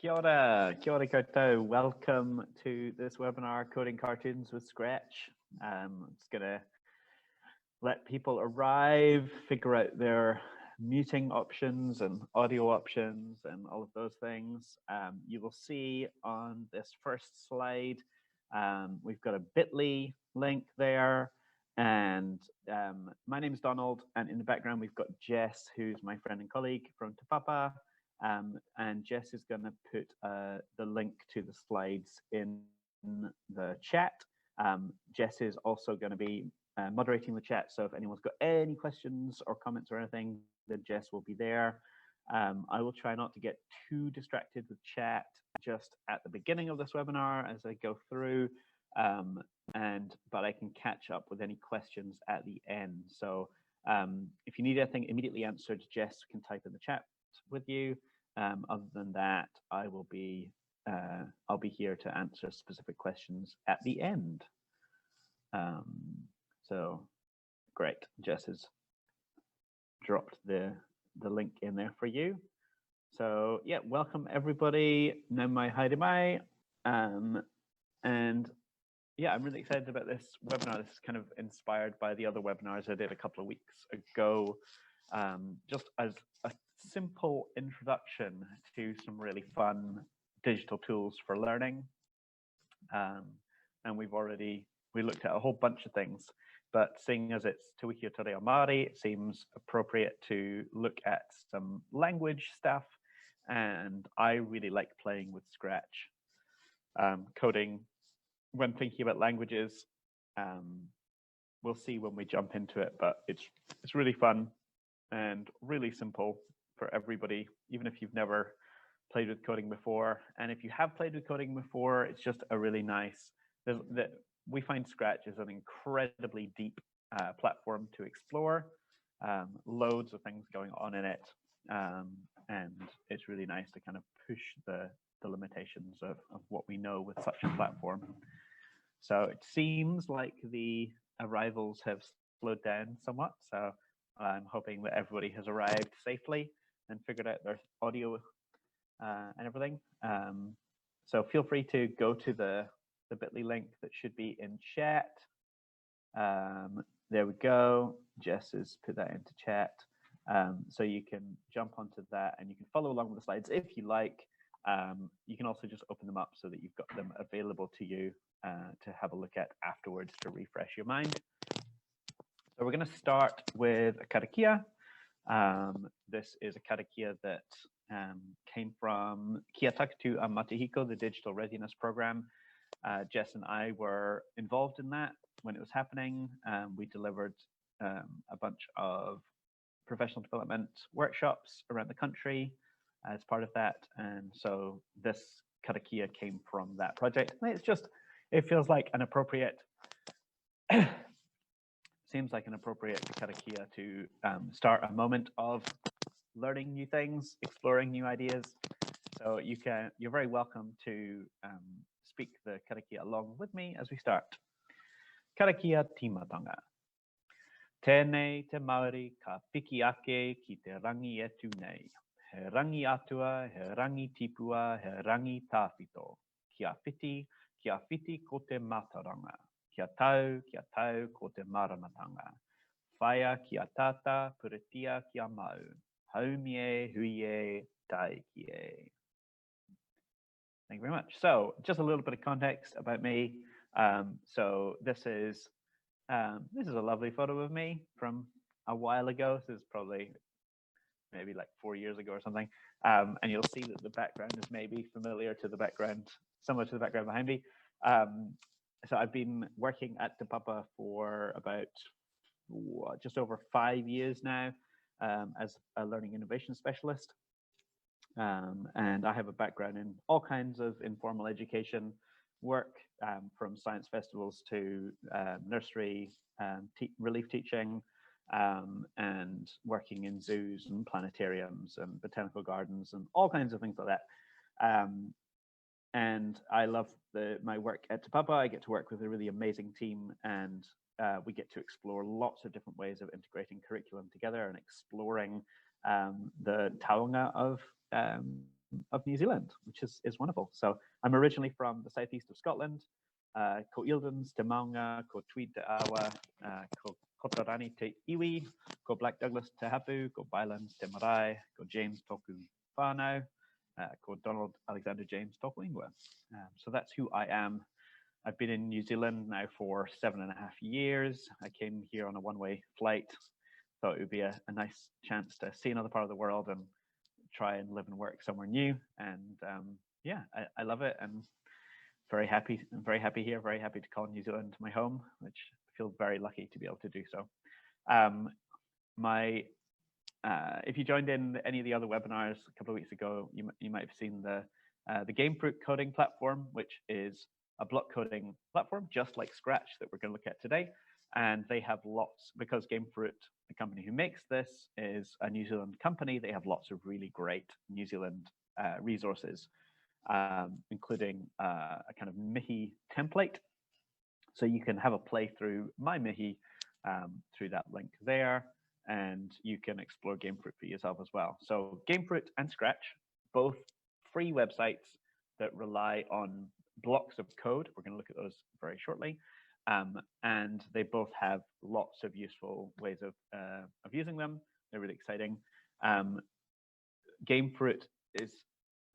Kia ora koutou. Welcome to this webinar, Coding Cartoons with Scratch. I'm just gonna let people arrive, figure out their muting options and audio options and all of those things. You will see on this first slide, we've got a bit.ly link there. And my name is Donald, and in the background we've got Jess, who's my friend and colleague from Te Papa. And Jess is going to put the link to the slides in the chat. Jess is also going to be moderating the chat, so if anyone's got any questions or comments or anything, then Jess will be there. I will try not to get too distracted with chat just at the beginning of this webinar as I go through, but I can catch up with any questions at the end. So if you need anything immediately answered, Jess can type in the chat with you. Other than that, I'll be here to answer specific questions at the end. So great, Jess has dropped the link in there for you. So yeah, welcome everybody. Namai haere mai. And yeah, I'm really excited about this webinar. This is kind of inspired by the other webinars I did a couple of weeks ago, just as a simple introduction to some really fun digital tools for learning. And we looked at a whole bunch of things, but seeing as it's Te Wiki o Te Reo Māori, it seems appropriate to look at some language stuff. And I really like playing with Scratch. Coding, when thinking about languages, we'll see when we jump into it, but it's really fun and really simple for everybody, even if you've never played with coding before. And if you have played with coding before, it's just a really nice, we find Scratch is an incredibly deep platform to explore, loads of things going on in it. And it's really nice to kind of push the limitations of what we know with such a platform. So it seems like the arrivals have slowed down somewhat. So I'm hoping that everybody has arrived safely and figured out their audio and everything. So feel free to go to the bit.ly link that should be in chat. There we go. Jess has put that into chat. So you can jump onto that and you can follow along with the slides if you like. You can also just open them up so that you've got them available to you to have a look at afterwards to refresh your mind. So we're going to start with a karakia. This is a karakia that came from Kia Takatu a Matahiko, the Digital Readiness Program. Jess and I were involved in that when it was happening. We delivered a bunch of professional development workshops around the country as part of that. And so this karakia came from that project. It feels like an appropriate seems like an appropriate karakia to start a moment of learning new things, exploring new ideas. So you're very welcome to speak the karakia along with me as we start. Karakia timatanga. Tēnei te Māori ka piki ake ki te rangi e tū nei. He rangi atua, he rangi tipua, he rangi tāwhito. Kia whiti ko te mataranga. Kia tau ko te maramatanga. Whaia kia tata, puritia kia mau. Haumie, huie, taikie. Thank you very much. So just a little bit of context about me. So this is a lovely photo of me from a while ago. This is probably maybe like 4 years ago or something. And you'll see that the background is maybe similar to the background behind me. So I've been working at Te Papa for about just over 5 years now as a learning innovation specialist. And I have a background in all kinds of informal education work, from science festivals to nursery relief teaching, and working in zoos and planetariums and botanical gardens and all kinds of things like that. And I love my work at Te Papa. I get to work with a really amazing team, and we get to explore lots of different ways of integrating curriculum together and exploring the taonga of New Zealand, which is wonderful. So I'm originally from the southeast of Scotland. Ko Eildons te Maunga, ko Tweed te Awa, ko Kotarani te Iwi, ko Black Douglas te Hapu, ko Bylands te Marae, ko James toku whānau, ko Donald Alexander James toku ingoa. So that's who I am. I've been in New Zealand now for 7.5 years. I came here on a one-way flight. Thought it would be a nice chance to see another part of the world and try and live and work somewhere new. And yeah, I love it. And very happy. I'm very happy here. Very happy to call New Zealand my home, which I feel very lucky to be able to do so. If you joined in any of the other webinars a couple of weeks ago, you might have seen the Gamefruit coding platform, which is a block coding platform just like Scratch that we're going to look at today. And they have lots, because Gamefruit, the company who makes this, is a New Zealand company. They have lots of really great New Zealand resources, including a kind of Mihi template. So you can have a playthrough My Mihi through that link there, and you can explore Gamefruit for yourself as well. So Gamefruit and Scratch, both free websites that rely on blocks of code. We're going to look at those very shortly. And they both have lots of useful ways of using them. They're really exciting. Gamefruit is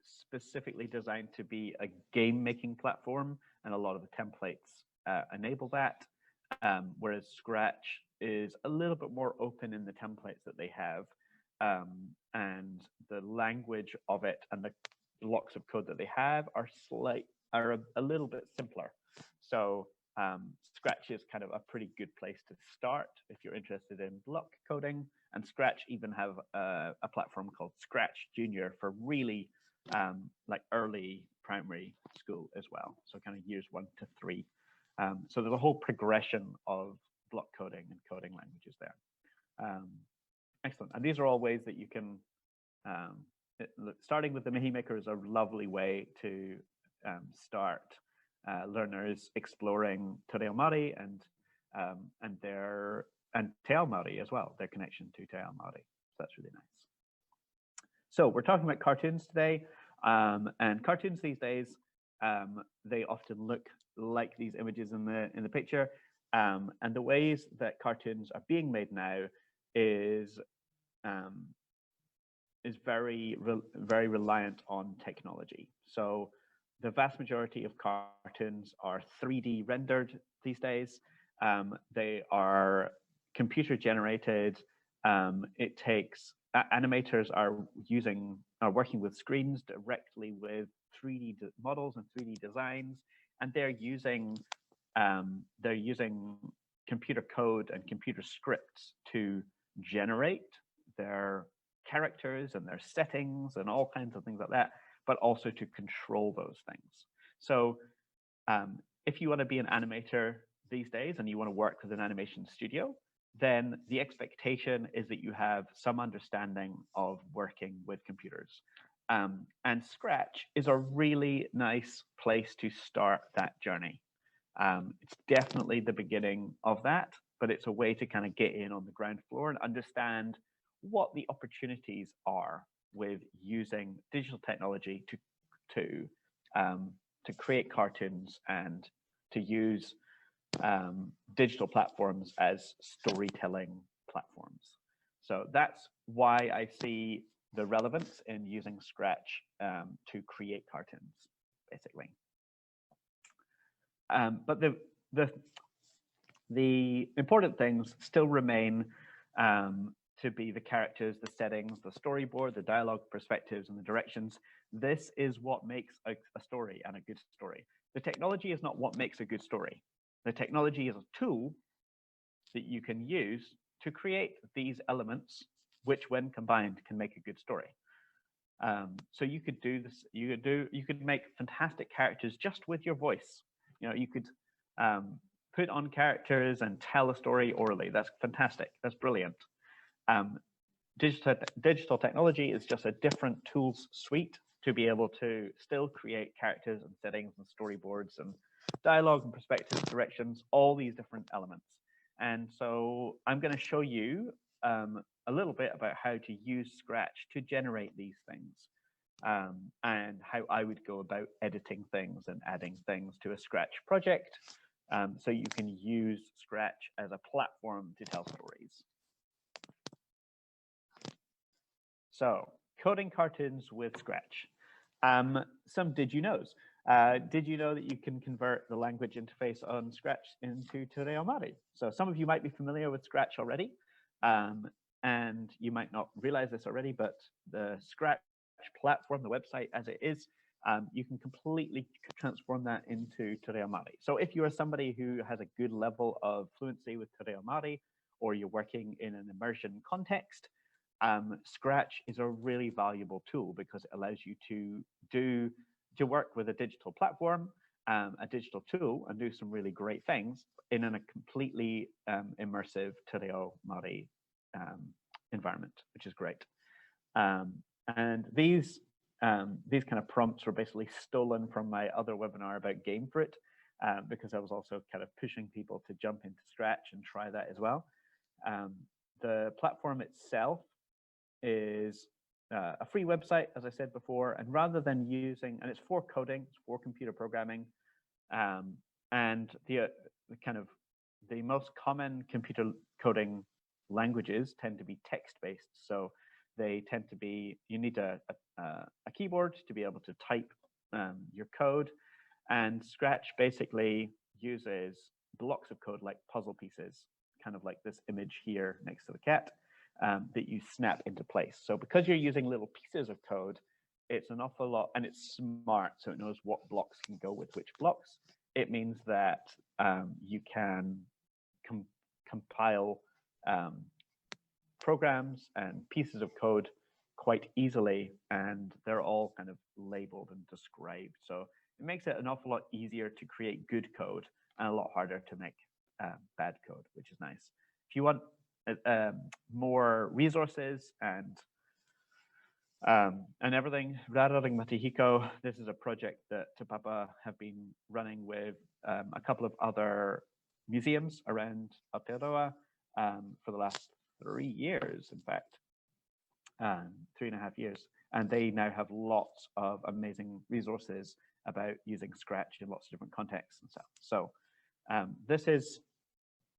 specifically designed to be a game-making platform, and a lot of the templates enable that, whereas Scratch is a little bit more open in the templates that they have, and the language of it and the blocks of code that they have are a little bit simpler. So Scratch is kind of a pretty good place to start if you're interested in block coding. And Scratch even have a platform called Scratch Junior for really like early primary school as well. So kind of years 1 to 3. So there's a whole progression of block coding and coding languages there. Excellent. And these are all ways that you can, starting with the Mihi Maker is a lovely way to start learners exploring Te Reo Māori and Te Ao Māori as well, their connection to Te Ao Māori. So that's really nice. So we're talking about cartoons today, and cartoons these days, they often look like these images in the picture, and the ways that cartoons are being made now is very reliant on technology. So the vast majority of cartoons are 3D rendered these days. They are computer generated. It takes animators are working with screens directly with 3D models and 3D designs, and they're using computer code and computer scripts to generate their characters and their settings and all kinds of things like that, but also to control those things. So if you want to be an animator these days and you want to work with an animation studio, then the expectation is that you have some understanding of working with computers. And Scratch is a really nice place to start that journey. It's definitely the beginning of that, but it's a way to kind of get in on the ground floor and understand what the opportunities are with using digital technology to create cartoons and to use digital platforms as storytelling platforms. So that's why I see the relevance in using Scratch to create cartoons, basically. But the important things still remain to be the characters, the settings, the storyboard, the dialogue, perspectives, and the directions. This is what makes a story and a good story. The technology is not what makes a good story. The technology is a tool that you can use to create these elements, which when combined can make a good story. So you could do this, you could make fantastic characters just with your voice. You could put on characters and tell a story orally. That's fantastic. That's brilliant. Digital technology is just a different tools suite to be able to still create characters and settings and storyboards and dialogue and perspectives, directions, all these different elements. And so I'm going to show you a little bit about how to use Scratch to generate these things. and how I would go about editing things and adding things to a Scratch project. So you can use Scratch as a platform to tell stories. So coding cartoons with Scratch. Some did you knows. Did you know that you can convert the language interface on Scratch into Te Reo Māori? So some of you might be familiar with Scratch already, and you might not realize this already, but the Scratch platform, the website as it is, you can completely transform that into Te Reo Māori. So if you are somebody who has a good level of fluency with Te Reo Māori, or you're working in an immersion context, Scratch is a really valuable tool because it allows you to work with a digital platform, a digital tool, and do some really great things in a completely immersive Te Reo Māori environment, which is great. And these kind of prompts were basically stolen from my other webinar about Game for It, because I was also kind of pushing people to jump into Scratch and try that as well. The platform itself is a free website, as I said before, and rather than using, and it's for coding, it's for computer programming, and the most common computer coding languages tend to be text-based. So they tend to be, you need a keyboard to be able to type your code, and Scratch basically uses blocks of code like puzzle pieces, kind of like this image here next to the cat, that you snap into place. So because you're using little pieces of code, it's an awful lot, and it's smart, so it knows what blocks can go with which blocks. It means that you can compile programs and pieces of code quite easily, and they're all kind of labeled and described. So it makes it an awful lot easier to create good code and a lot harder to make bad code, which is nice. If you want more resources and everything, Rararing Matihiko, this is a project that Te Papa have been running with a couple of other museums around Aotearoa for the last 3 years, in fact, 3.5 years. And they now have lots of amazing resources about using Scratch in lots of different contexts and stuff. So this is,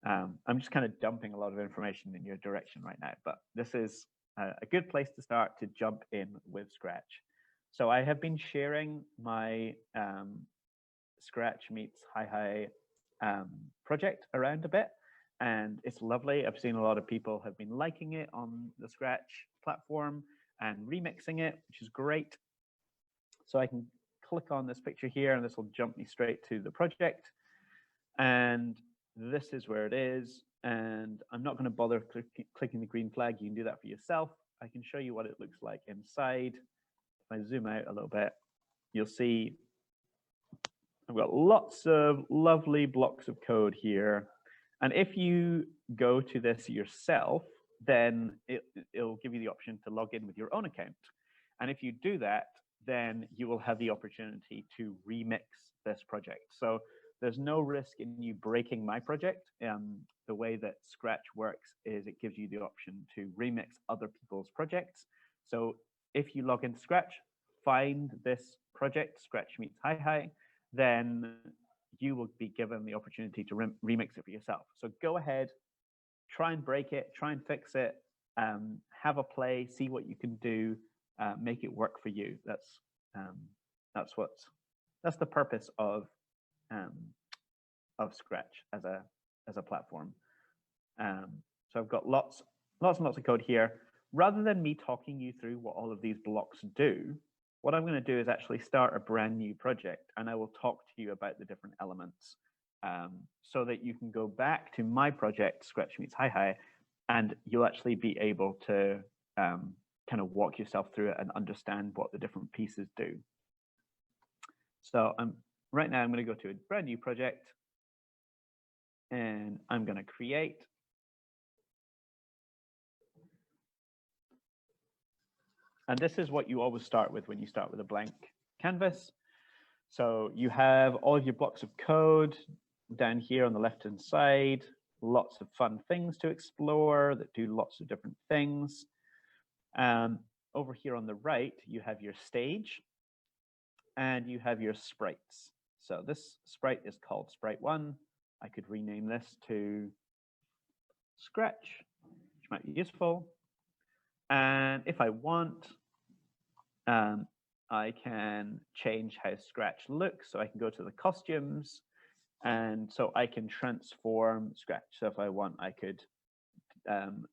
I'm just kind of dumping a lot of information in your direction right now, but this is a good place to start to jump in with Scratch. So I have been sharing my Scratch meets Hi project around a bit, and it's lovely. I've seen a lot of people have been liking it on the Scratch platform and remixing it, which is great. So I can click on this picture here, and this will jump me straight to the project. And this is where it is. And I'm not going to bother clicking the green flag. You can do that for yourself. I can show you what it looks like inside. If I zoom out a little bit, you'll see I've got lots of lovely blocks of code here. And if you go to this yourself, then it'll give you the option to log in with your own account. And if you do that, then you will have the opportunity to remix this project. So there's no risk in you breaking my project. The way that Scratch works is it gives you the option to remix other people's projects. So if you log into Scratch, find this project, Scratch meets Hi, then you will be given the opportunity to remix it for yourself. So go ahead, try and break it, try and fix it, have a play, see what you can do, make it work for you. That's the purpose of Scratch as a platform. So I've got lots and lots of code here. Rather than me talking you through what all of these blocks do, what I'm going to do is actually start a brand new project, and I will talk to you about the different elements so that you can go back to my project, Scratch meets Hi, and you'll actually be able to kind of walk yourself through it and understand what the different pieces do. So right now I'm going to go to a brand new project, and I'm going to create. And this is what you always start with when you start with a blank canvas. So you have all of your blocks of code down here on the left-hand side, lots of fun things to explore that do lots of different things. over here on the right, you have your stage and you have your sprites. So this sprite is called sprite 1. I could rename this to Scratch, which might be useful. And if I want, I can change how Scratch looks. So I can go to the costumes, and so I can transform Scratch. So if I want, I could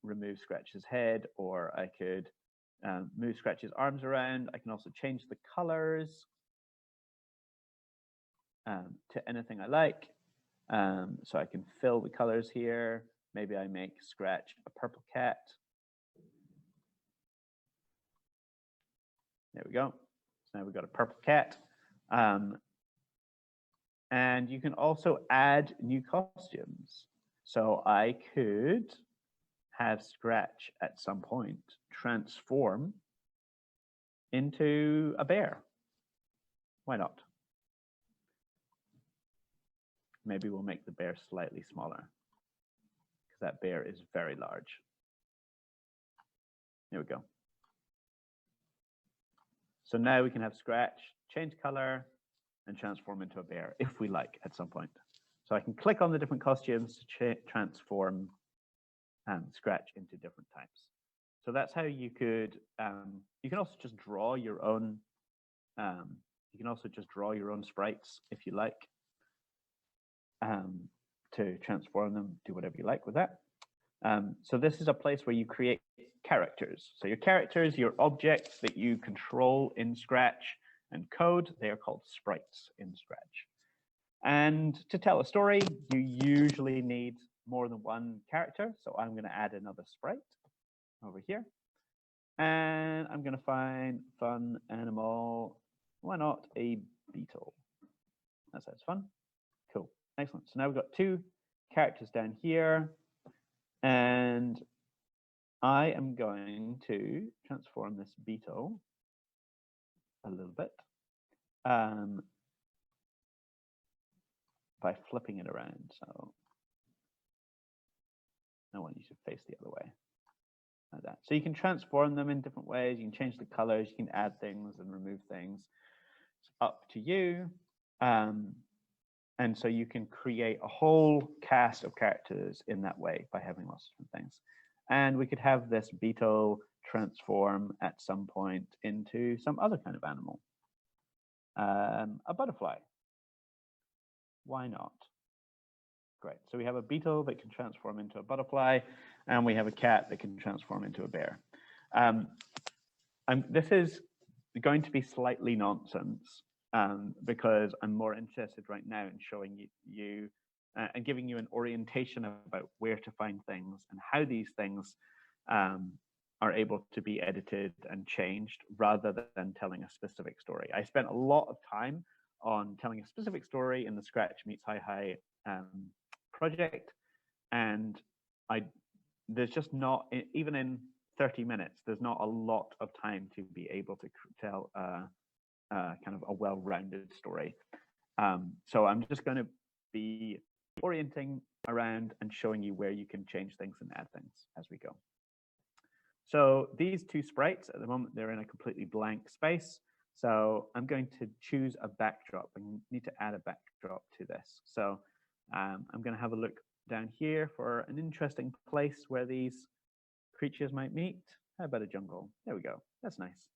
remove Scratch's head, or I could move Scratch's arms around. I can also change the colors to anything I like. So I can fill the colors here. Maybe I make Scratch a purple cat. There we go. So now we've got a purple cat. And you can also add new costumes. So I could have Scratch at some point transform into a bear. Why not? Maybe we'll make the bear slightly smaller, because that bear is very large. There we go. So now we can have Scratch change color and transform into a bear if we like at some point. So I can click on the different costumes to transform Scratch into different types. So that's how you could. You can also just draw your own. You can also just draw your own sprites if you like, to transform them. Do whatever you like with that. So this is a place where you create characters. So your characters, your objects that you control in Scratch and code, they are called sprites in Scratch. And to tell a story, you usually need more than one character. So I'm going to add another sprite over here. And I'm going to find fun animal. Why not a beetle? That sounds fun. Cool. Excellent. So now we've got two characters down here. And I am going to transform this beetle a little bit by flipping it around. So I want you to face the other way, like that. So you can transform them in different ways. You can change the colors. You can add things and remove things. It's up to you. And so you can create a whole cast of characters in that way by having lots of different things. And we could have this beetle transform at some point into some other kind of animal. A butterfly. Why not? Great. So we have a beetle that can transform into a butterfly, and we have a cat that can transform into a bear. This is going to be slightly nonsense, because I'm more interested right now in showing you and giving you an orientation about where to find things and how these things are able to be edited and changed, rather than telling a specific story. I spent a lot of time on telling a specific story in the Scratch Meets Hi-Hi project, and there's just not, even in 30 minutes, there's not a lot of time to be able to tell kind of a well-rounded story. So I'm just going to be orienting around and showing you where you can change things and add things as we go. So these two sprites, at the moment, they're in a completely blank space. So I'm going to choose a backdrop. I need to add a backdrop to this. So I'm going to have a look down here for an interesting place where these creatures might meet. How about a jungle? There we go. That's nice.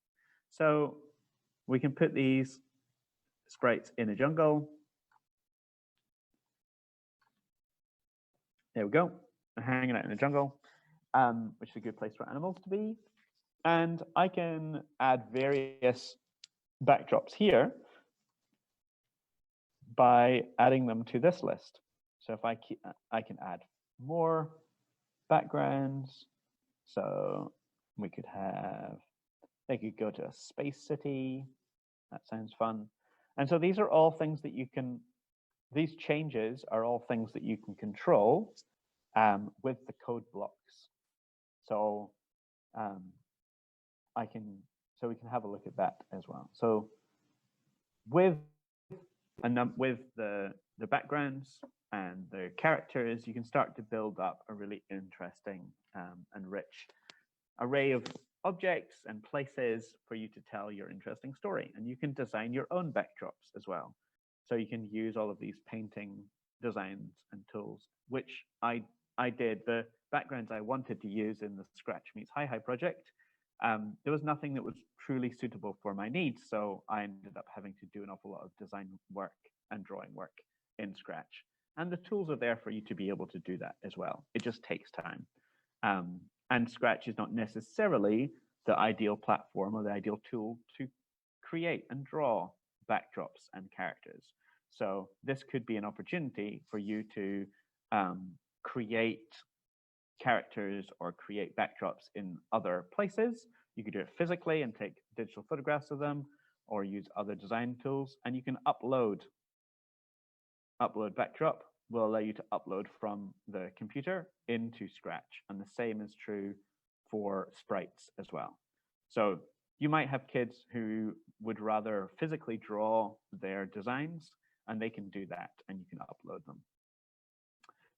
So we can put these sprites in a jungle. There we go. They're hanging out in a jungle, which is a good place for animals to be. And I can add various backdrops here by adding them to this list. So if I can add more backgrounds. So we could have, they could go to a space city. That sounds fun. And so these are all things that you can, these changes are all things that you can control with the code blocks. So we can have a look at that as well. So with the backgrounds and the characters, you can start to build up a really interesting and rich array of objects and places for you to tell your interesting story. And you can design your own backdrops as well. So you can use all of these painting designs and tools, which I did. The backgrounds I wanted to use in the Scratch Meets Hi-Hi project, there was nothing that was truly suitable for my needs. So I ended up having to do an awful lot of design work and drawing work in Scratch. And the tools are there for you to be able to do that as well. It just takes time. And Scratch is not necessarily the ideal platform or the ideal tool to create and draw backdrops and characters. So this could be an opportunity for you to create characters or create backdrops in other places. You could do it physically and take digital photographs of them, or use other design tools, and you can upload backdrop will allow you to upload from the computer into Scratch. And the same is true for sprites as well. So you might have kids who would rather physically draw their designs, and they can do that, and you can upload them.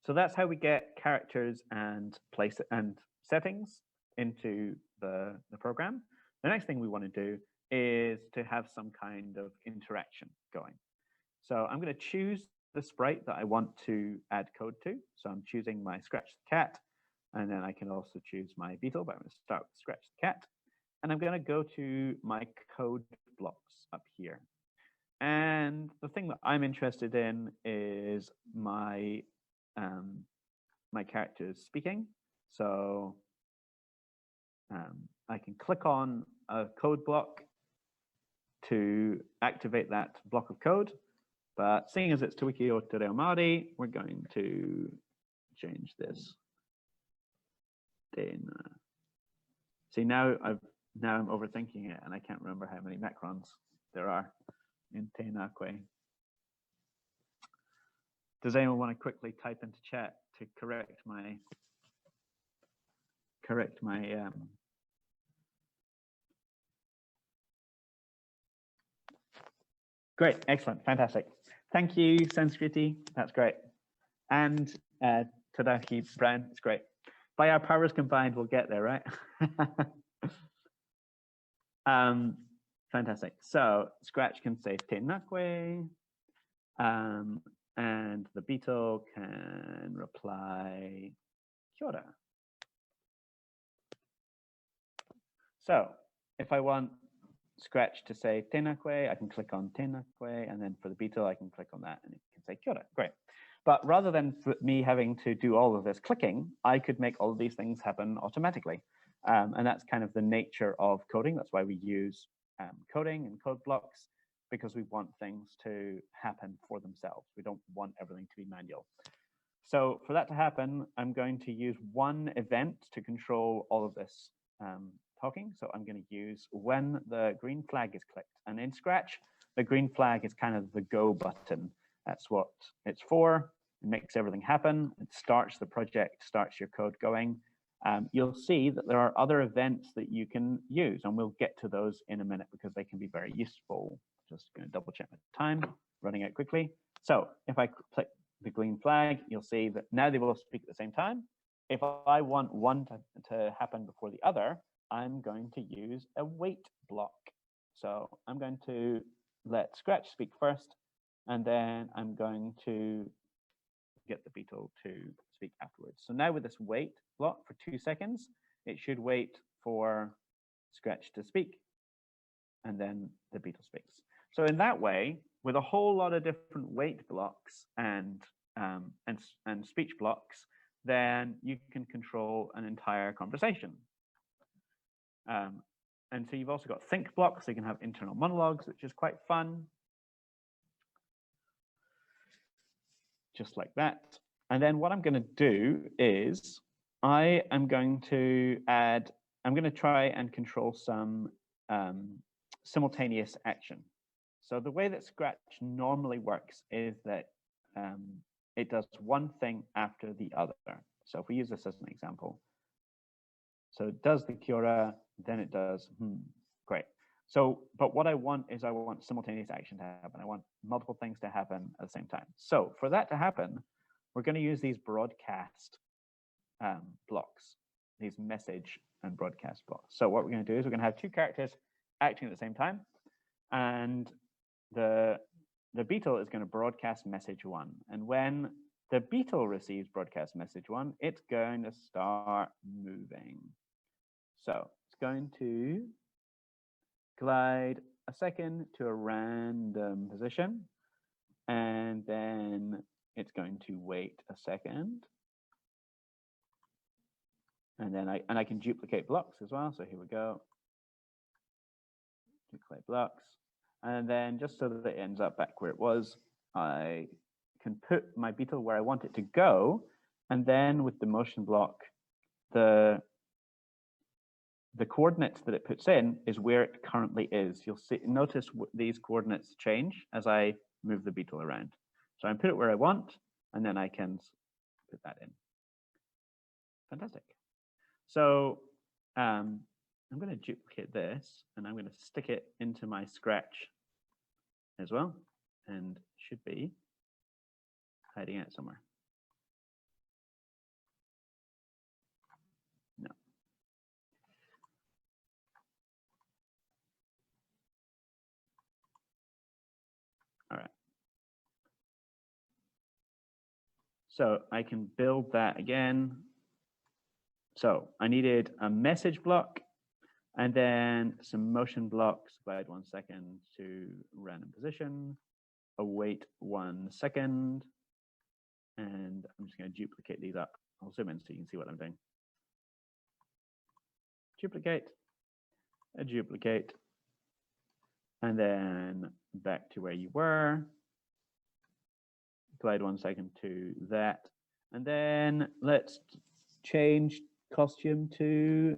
So that's how we get characters and place and settings into the program. The next thing we want to do is to have some kind of interaction going. So I'm going to choose the sprite that I want to add code to. So I'm choosing my Scratch the Cat, and then I can also choose my beetle, but I'm going to start with Scratch the Cat. And I'm going to go to my code blocks up here. And the thing that I'm interested in is my my characters speaking. So I can click on a code block to activate that block of code. But seeing as it's Te Wiki o Te Reo Māori, we're going to change this. See, now I'm overthinking it, and I can't remember how many macrons there are in tēnā koe. Does anyone want to quickly type into chat to correct my Great, excellent, fantastic. Thank you, Sanskriti. That's great. And Tadaki Brown, it's great. By our powers combined, we'll get there, right? Fantastic. So Scratch can say tēnā koe, and the beetle can reply kia ora. So if I want Scratch to say tēnā koe, I can click on tēnā koe, and then for the beetle, I can click on that and it can say kia ora. Great. But rather than me having to do all of this clicking, I could make all of these things happen automatically. And that's kind of the nature of coding. That's why we use coding and code blocks, because we want things to happen for themselves. We don't want everything to be manual. So for that to happen, I'm going to use one event to control all of this talking. So I'm going to use when the green flag is clicked. And in Scratch, the green flag is kind of the go button. That's what it's for. It makes everything happen. It starts the project, starts your code going. You'll see that there are other events that you can use, and we'll get to those in a minute because they can be very useful. Just going to double check my time, running out quickly. So if I click the green flag, you'll see that now they will speak at the same time. If I want one to happen before the other, I'm going to use a wait block. So I'm going to let Scratch speak first, and then I'm going to get the beetle to speak afterwards. So now with this wait block for 2 seconds, it should wait for Scratch to speak, and then the beetle speaks. So in that way, with a whole lot of different wait blocks and speech blocks, then you can control an entire conversation. And so you've also got think blocks, so you can have internal monologues, which is quite fun. Just like that. And then what I'm going to do is I'm going to try and control some simultaneous action. So the way that Scratch normally works is that it does one thing after the other. So if we use this as an example, so it does the kia ora, then it does great. So, but what I want is I want simultaneous action to happen. I want multiple things to happen at the same time. So for that to happen, we're going to use these broadcast blocks, these message and broadcast blocks. So what we're going to do is we're going to have two characters acting at the same time, and the beetle is going to broadcast message 1. And when the beetle receives broadcast message 1, it's going to start moving. So it's going to glide a second to a random position, and then it's going to wait a second. And then I can duplicate blocks as well. So here we go. Duplicate blocks. And then just so that it ends up back where it was, I can put my beetle where I want it to go. And then with the motion block, the coordinates that it puts in is where it currently is. You'll see, notice these coordinates change as I move the beetle around. So I put it where I want, and then I can put that in. Fantastic. So I'm going to duplicate this, and I'm going to stick it into my Scratch as well, and should be hiding out somewhere. No. All right. So I can build that again. So I needed a message block and then some motion blocks. Glide 1 second to random position, await 1 second, and I'm just going to duplicate these up. I'll zoom in so you can see what I'm doing. Duplicate, a duplicate, and then back to where you were. Glide 1 second to that, and then let's change costume to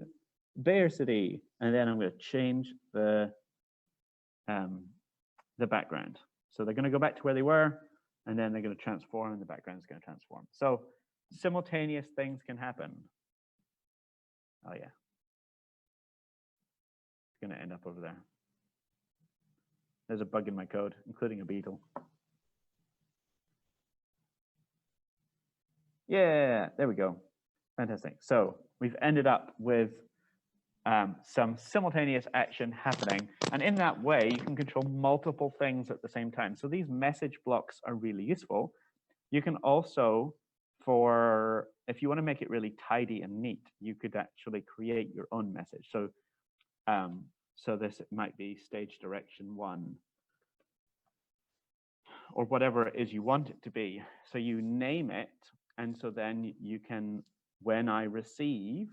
Bear City, and then I'm going to change the background. So they're going to go back to where they were, and then they're going to transform, and the background is going to transform. So simultaneous things can happen. Oh yeah, it's going to end up over there. There's a bug in my code, including a beetle. Yeah, there we go. Fantastic. So we've ended up with some simultaneous action happening. And in that way, you can control multiple things at the same time. So these message blocks are really useful. You can also, if you want to make it really tidy and neat, you could actually create your own message. So, so this might be stage direction 1, or whatever it is you want it to be. So you name it, and so then you can, when I receive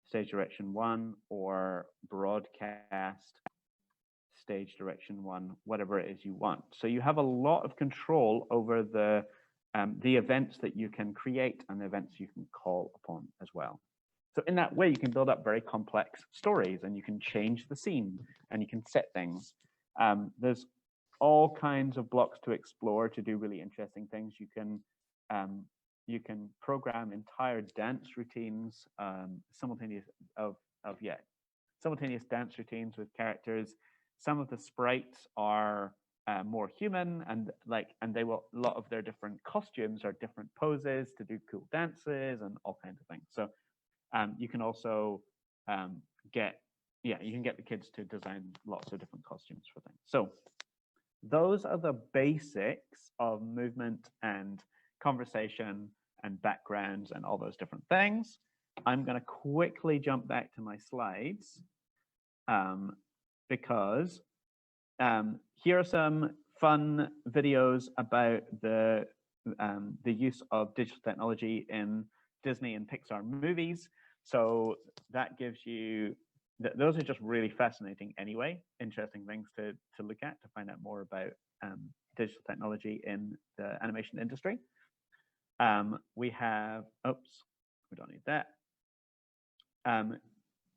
stage direction 1 or broadcast stage direction 1, whatever it is you want. So you have a lot of control over the events that you can create and the events you can call upon as well. So in that way, you can build up very complex stories, and you can change the scene, and you can set things. There's all kinds of blocks to explore to do really interesting things. You can program entire dance routines, simultaneous dance routines with characters. Some of the sprites are more human, and a lot of their different costumes are different poses to do cool dances and all kinds of things. So you can also you can get the kids to design lots of different costumes for things. So those are the basics of movement and conversation and backgrounds and all those different things. I'm going to quickly jump back to my slides because here are some fun videos about the use of digital technology in Disney and Pixar movies. So that gives you, those are just really fascinating anyway, interesting things to look at, to find out more about digital technology in the animation industry. We have, oops, we don't need that.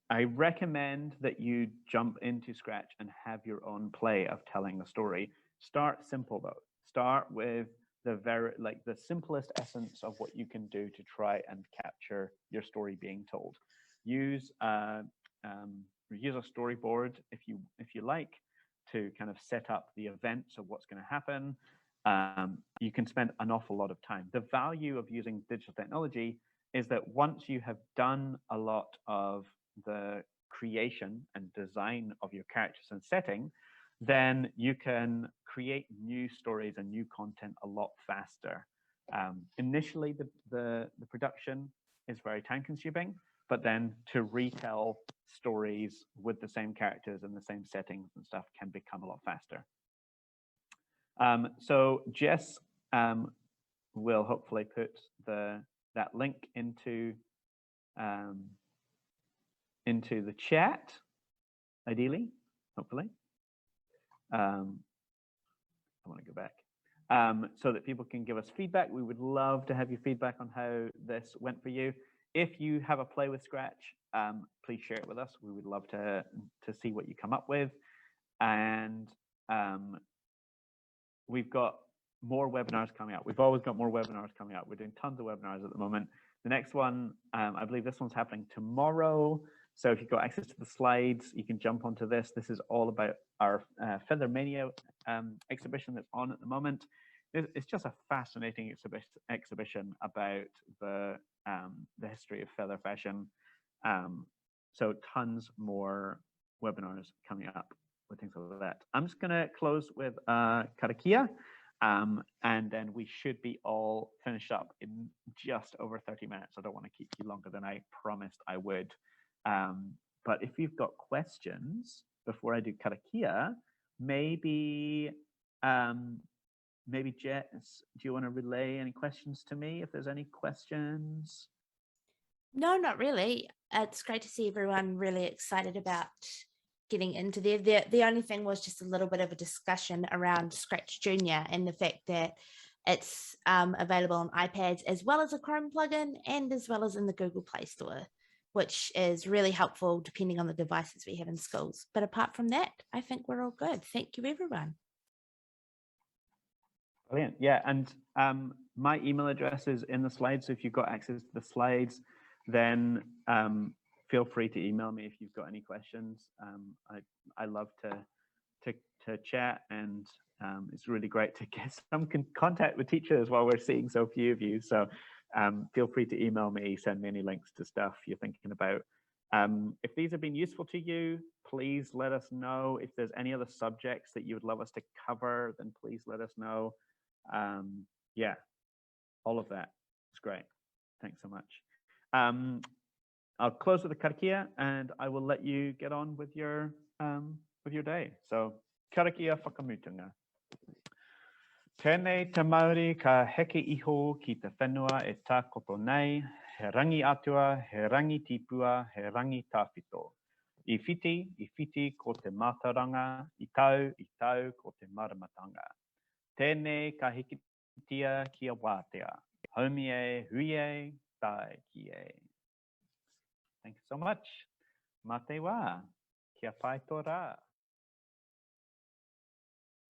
I recommend that you jump into Scratch and have your own play of telling the story. Start simple though. Start with the simplest essence of what you can do to try and capture your story being told. Use a storyboard if you like, to kind of set up the events of what's going to happen. You can spend an awful lot of time. The value of using digital technology is that once you have done a lot of the creation and design of your characters and setting, then you can create new stories and new content a lot faster. Initially, the production is very time consuming, but then to retell stories with the same characters and the same settings and stuff can become a lot faster. So Jess will hopefully put that link into the chat, ideally, hopefully. I want to go back. So that people can give us feedback. We would love to have your feedback on how this went for you. If you have a play with Scratch, please share it with us. We would love to see what you come up with. And we've got more webinars coming up. We've always got more webinars coming up. We're doing tons of webinars at the moment. The next one, I believe this one's happening tomorrow. So if you've got access to the slides, you can jump onto this. This is all about our Feather Mania exhibition that's on at the moment. It's just a fascinating exhibition about the history of feather fashion. So tons more webinars coming up with things like that. I'm just going to close with Karakia, and then we should be all finished up in just over 30 minutes. I don't want to keep you longer than I promised I would. But if you've got questions before I do Karakia, maybe Jess, do you want to relay any questions to me if there's any questions? No, not really. It's great to see everyone really excited about getting into there. The only thing was just a little bit of a discussion around Scratch Junior and the fact that it's available on iPads as well as a Chrome plugin and as well as in the Google Play Store, which is really helpful depending on the devices we have in schools. But apart from that, I think we're all good. Thank you, everyone. Brilliant. Yeah, and my email address is in the slides. So if you've got access to the slides, then feel free to email me if you've got any questions. I love to chat, and it's really great to get some contact with teachers while we're seeing so few of you. So feel free to email me, send me any links to stuff you're thinking about. If these have been useful to you, please let us know. If there's any other subjects that you would love us to cover, then please let us know. Yeah, all of that. It's great. Thanks so much. I'll close with the Karakia, and I will let you get on with your day. So, Karakia whakamutunga. Tēnei te Māori ka heke iho ki te whenua e tā koto nei, he rangi atua, he rangi tipua, he rangi tāwhito. I whiti ko te mātauranga, i tau ko te maramatanga. Tēnei ka hikitia kia wātea. Haumi e, hui e, tae ki e. Thank you so much. Mā te wā. Kia pai tō rā.